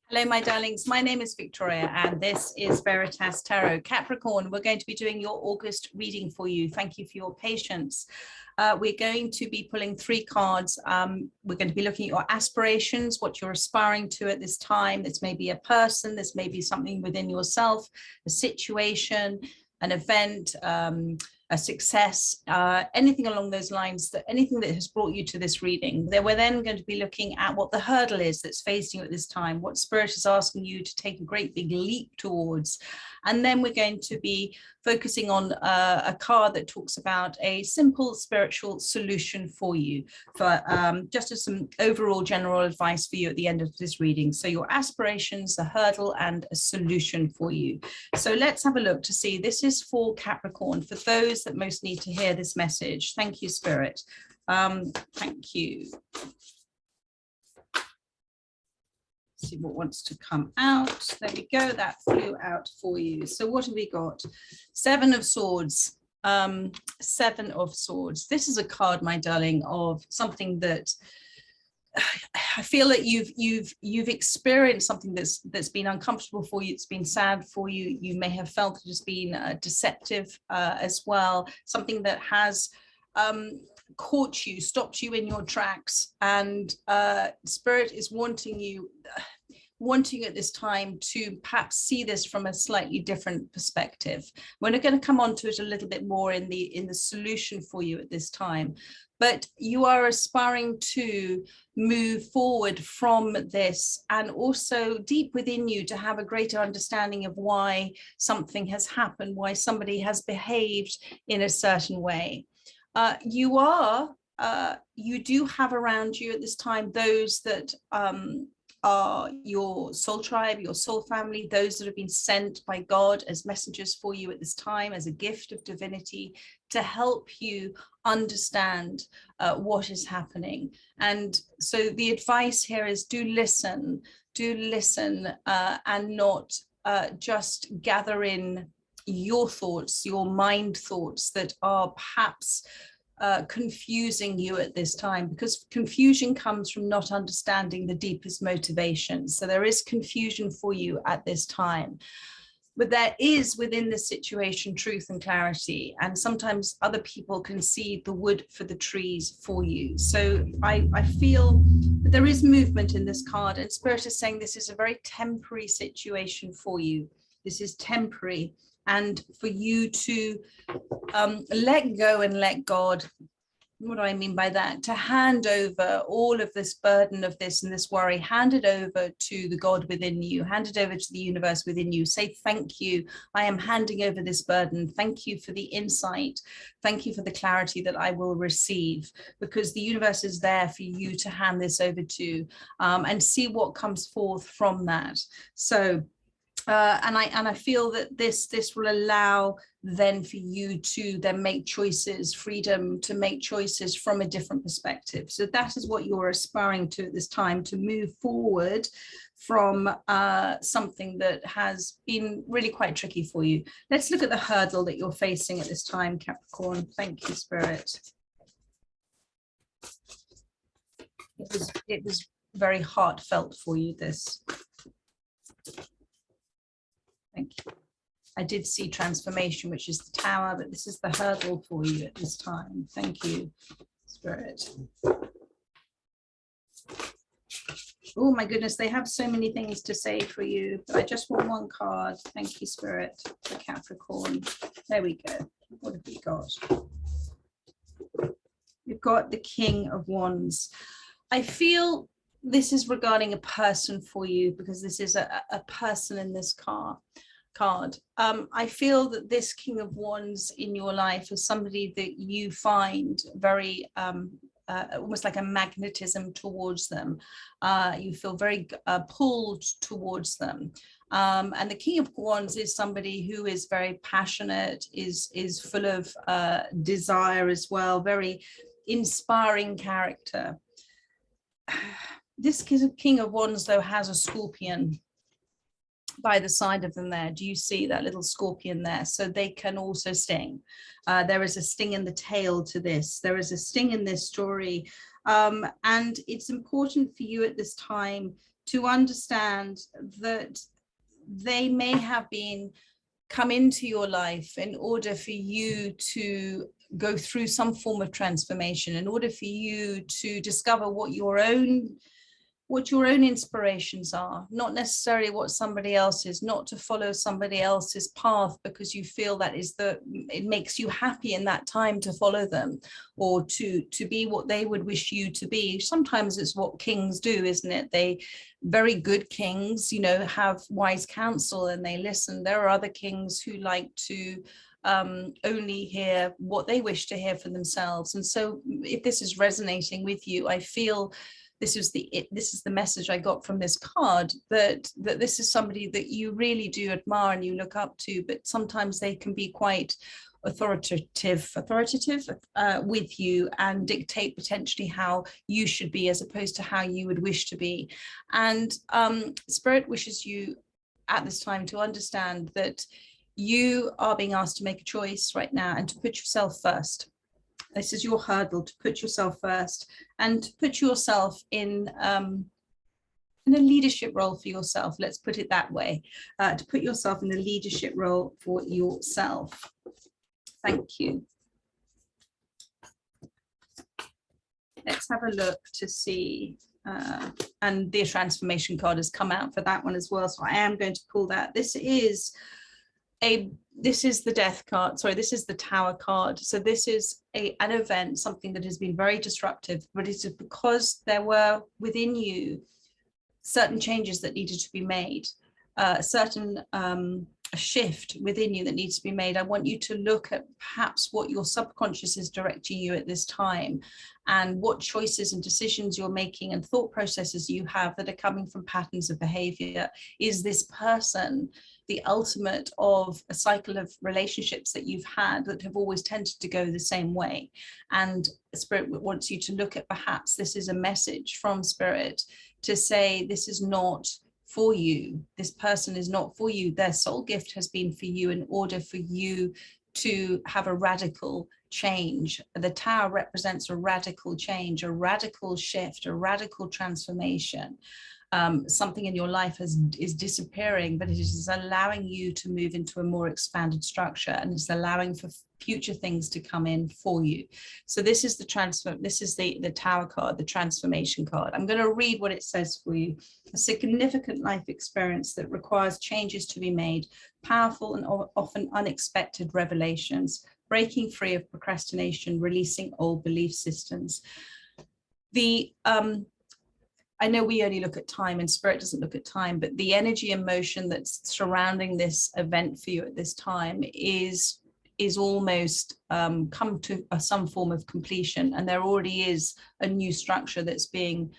Hello, my darlings. My name is Victoria, and this is Veritas Tarot. Capricorn, we're going to be doing your August reading for you. Thank you for your patience. We're going to be pulling 3 cards. We're going to be looking at your aspirations, what you're aspiring to at this time. This may be a person, this may be something within yourself, a situation, an event, a success, anything along those lines, that anything that has brought you to this reading. We're then going to be looking at what the hurdle is that's facing you at this time, what Spirit is asking you to take a great big leap towards. And then we're going to be focusing on a card that talks about a simple spiritual solution for you, for just as some overall general advice for you at the end of this reading. So your aspirations, the hurdle, and a solution for you. So let's have a look to see. This is for Capricorn, for those that most need to hear this message. Thank you, Spirit. Thank you. See what wants to come out. There we go. That flew out for you. So what have we got? 7 of Swords. 7 of Swords. This is a card, my darling, of something that I feel that you've experienced something that's been uncomfortable for you. It's been sad for you. You may have felt it has been deceptive as well. Something that has caught you, stopped you in your tracks, and Spirit is wanting you at this time to perhaps see this from a slightly different perspective. We're going to come on to it a little bit more in the solution for you at this time, but you are aspiring to move forward from this, and also deep within you to have a greater understanding of why something has happened, why somebody has behaved in a certain way. You do have around you at this time those that are your soul tribe, your soul family, those that have been sent by God as messengers for you at this time, as a gift of divinity, to help you understand what is happening. And so the advice here is do listen, and not just gather in your thoughts, your mind thoughts that are perhaps confusing you at this time, because confusion comes from not understanding the deepest motivations. So there is confusion for you at this time, but there is within the situation truth and clarity, and sometimes other people can see the wood for the trees for you. So I feel that there is movement in this card, and Spirit is saying this is a very temporary situation for you. This is temporary, and for you to let go and let God. What do I mean by that? To hand over all of this burden of this and this worry, hand it over to the God within you, hand it over to the universe within you. Say, thank you. I am handing over this burden. Thank you for the insight. Thank you for the clarity that I will receive, because the universe is there for you to hand this over to, and see what comes forth from that. So and I feel that this will allow then for you to then make choices, freedom to make choices from a different perspective. So that is what you're aspiring to at this time, to move forward from something that has been really quite tricky for you. Let's look at the hurdle that you're facing at this time, Capricorn. Thank you, Spirit. It was very heartfelt for you, this. Thank you. I did see transformation, which is the Tower, but this is the hurdle for you at this time. Thank you, Spirit. Oh my goodness, they have so many things to say for you, but I just want one card. Thank you, Spirit, for Capricorn. There we go. What have we got? We've got the King of Wands. I feel this is regarding a person for you, because this is a person in this card. I feel that this King of Wands in your life is somebody that you find very almost like a magnetism towards them. You feel very pulled towards them. And the King of Wands is somebody who is very passionate, is full of desire as well, very inspiring character. This King of Wands, though, has a scorpion by the side of them there. Do you see that little scorpion there? So they can also sting. There is a sting in the tail to this. There is a sting in this story. And it's important for you at this time to understand that they may have come into your life in order for you to go through some form of transformation, in order for you to discover what your own inspirations are, not necessarily what somebody else's, not to follow somebody else's path because you feel that it makes you happy in that time to follow them, or to be what they would wish you to be. Sometimes it's what kings do, isn't it? Very good kings, you know, have wise counsel and they listen. There are other kings who like to only hear what they wish to hear for themselves. And so if this is resonating with you, I feel this is the message I got from this card, that this is somebody that you really do admire and you look up to, but sometimes they can be quite authoritative with you and dictate potentially how you should be as opposed to how you would wish to be. And Spirit wishes you at this time to understand that you are being asked to make a choice right now and to put yourself first. This is your hurdle, to put yourself first and to put yourself in a leadership role for yourself. Let's put it that way, to put yourself in a leadership role for yourself. Thank you. Let's have a look to see, and the transformation card has come out for that one as well. So I am going to pull that. This is the death card. Sorry, this is the Tower card. So this is an event, something that has been very disruptive, but it is because there were within you certain changes that needed to be made, a shift within you that needs to be made. I want you to look at perhaps what your subconscious is directing you at this time, and what choices and decisions you're making and thought processes you have that are coming from patterns of behavior. Is this person the ultimate of a cycle of relationships that you've had that have always tended to go the same way? And Spirit wants you to look at, perhaps this is a message from Spirit to say, this is not for you. This person is not for you. Their soul gift has been for you in order for you to have a radical change. The Tower represents a radical change, a radical shift, a radical transformation. Something in your life is disappearing, but it is allowing you to move into a more expanded structure, and it's allowing for future things to come in for you. So this is the Tower card, the transformation card. I'm going to read what it says for you. A significant life experience that requires changes to be made, powerful and often unexpected revelations, breaking free of procrastination, releasing old belief systems. I know we only look at time and Spirit doesn't look at time, but the energy and motion that's surrounding this event for you at this time is almost come to some form of completion, and there already is a new structure that's being,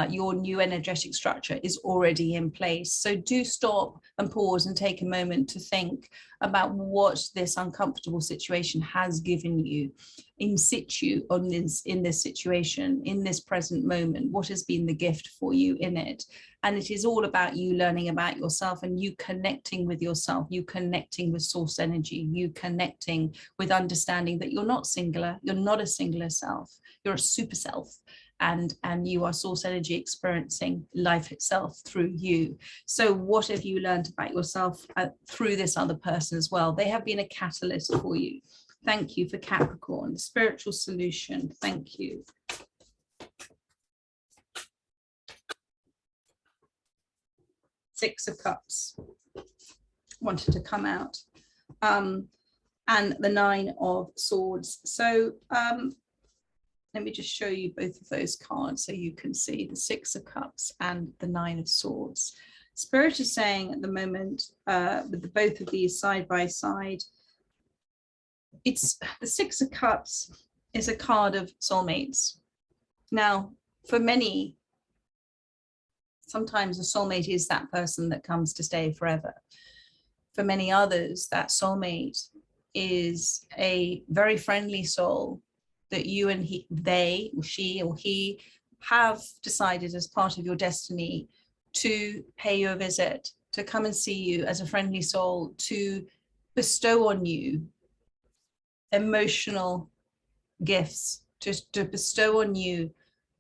your new energetic structure is already in place. So do stop and pause and take a moment to think about what this uncomfortable situation has given you in situ in this situation, in this present moment. What has been the gift for you in it? And it is all about you learning about yourself and you connecting with yourself, you connecting with source energy, you connecting with understanding that you're not singular, you're not a singular self, you're a super self. And you are source energy experiencing life itself through you. So what have you learned about yourself through this other person as well? They have been a catalyst for you. Thank you for Capricorn, the spiritual solution. Thank you. Six of Cups wanted to come out, and the Nine of Swords. So let me just show you both of those cards so you can see the Six of Cups and the Nine of Swords. Spirit is saying at the moment, with both of these side by side, it's the Six of Cups is a card of soulmates. Now, for many, sometimes a soulmate is that person that comes to stay forever. For many others, that soulmate is a very friendly soul that you and they or she or he have decided as part of your destiny to pay you a visit, to come and see you as a friendly soul, to bestow on you emotional gifts, to bestow on you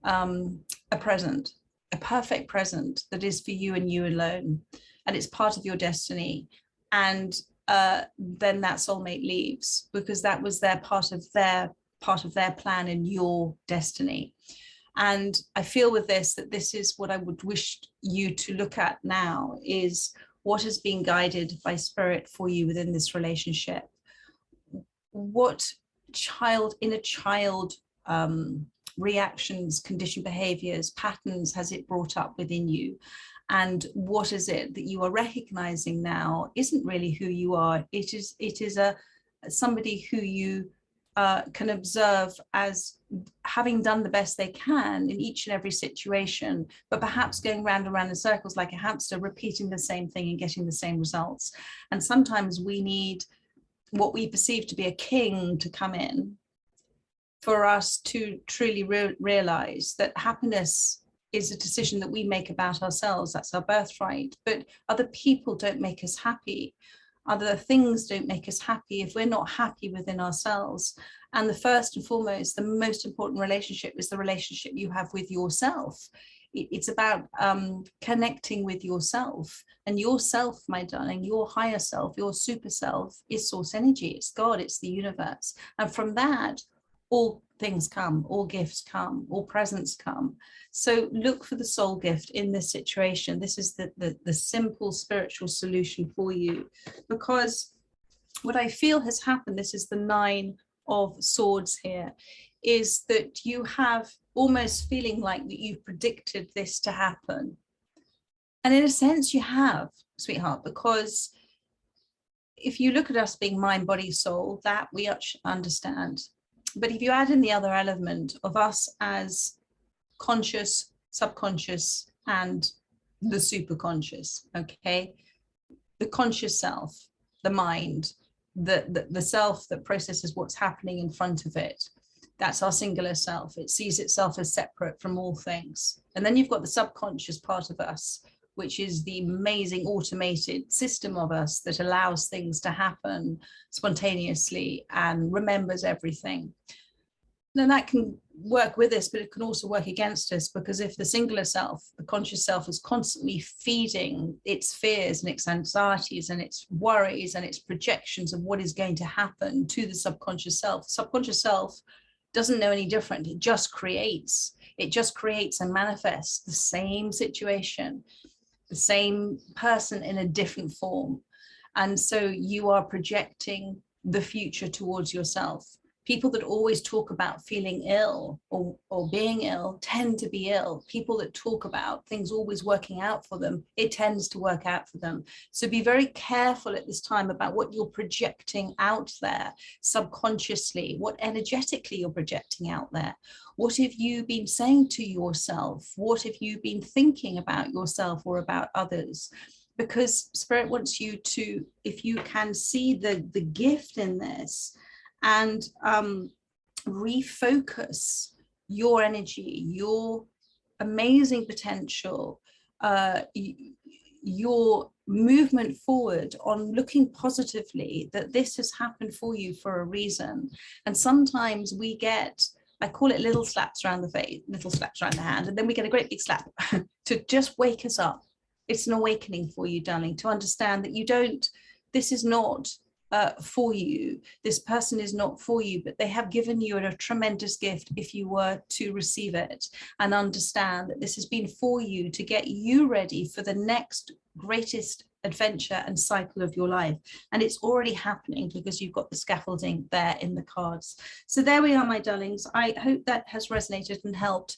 a present, a perfect present that is for you and you alone, and it's part of your destiny. And then that soulmate leaves because that was their part of their plan in your destiny. And I feel with this that this is what I would wish you to look at now, is what has been guided by spirit for you within this relationship. What inner child reactions, conditioned behaviors, patterns has it brought up within you? And what is it that you are recognizing now isn't really who you are? It is somebody who you can observe as having done the best they can in each and every situation, but perhaps going round and round in circles like a hamster, repeating the same thing and getting the same results. And sometimes we need what we perceive to be a king to come in for us to truly realize that happiness is a decision that we make about ourselves. That's our birthright. But other people don't make us happy. Other things don't make us happy if we're not happy within ourselves. And the first and foremost, the most important relationship is the relationship you have with yourself. It's about connecting with yourself, and yourself, my darling, your higher self, your super self is source energy. It's God, it's the universe. And from that, all things come, all gifts come, all presents come. So look for the soul gift in this situation. This is the simple spiritual solution for you, because what I feel has happened, this is the 9 of Swords here, is that you have almost feeling like that you've predicted this to happen. And in a sense you have, sweetheart, because if you look at us being mind, body, soul, that we understand. But if you add in the other element of us as conscious, subconscious, and the superconscious, okay? The conscious self, the mind, the self that processes what's happening in front of it. That's our singular self. It sees itself as separate from all things. And then you've got the subconscious part of us, which is the amazing automated system of us that allows things to happen spontaneously and remembers everything. Now that can work with us, but it can also work against us, because if the singular self, the conscious self, is constantly feeding its fears and its anxieties and its worries and its projections of what is going to happen to the subconscious self doesn't know any different. It just creates and manifests the same situation, the same person in a different form. And so you are projecting the future towards yourself. People that always talk about feeling ill or being ill tend to be ill. People that talk about things always working out for them, it tends to work out for them. So be very careful at this time about what you're projecting out there subconsciously, what energetically you're projecting out there. What have you been saying to yourself? What have you been thinking about yourself or about others? Because Spirit wants you to, if you can see the gift in this, and refocus your energy, your amazing potential, your movement forward on looking positively, that this has happened for you for a reason. And sometimes we get, I call it little slaps around the face, little slaps around the hand, and then we get a great big slap to just wake us up. It's an awakening for you, darling, to understand that you don't, this is not for you, this person is not for you, but they have given you a tremendous gift if you were to receive it and understand that this has been for you to get you ready for the next greatest adventure and cycle of your life. And it's already happening because you've got the scaffolding there in the cards. So there we are, my darlings. I hope that has resonated and helped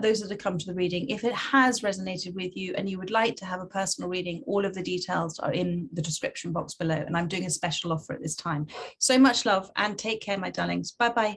those that have come to the reading. If it has resonated with you and you would like to have a personal reading, all of the details are in the description box below, and I'm doing a special offer at this time. So much love and take care, my darlings. Bye bye.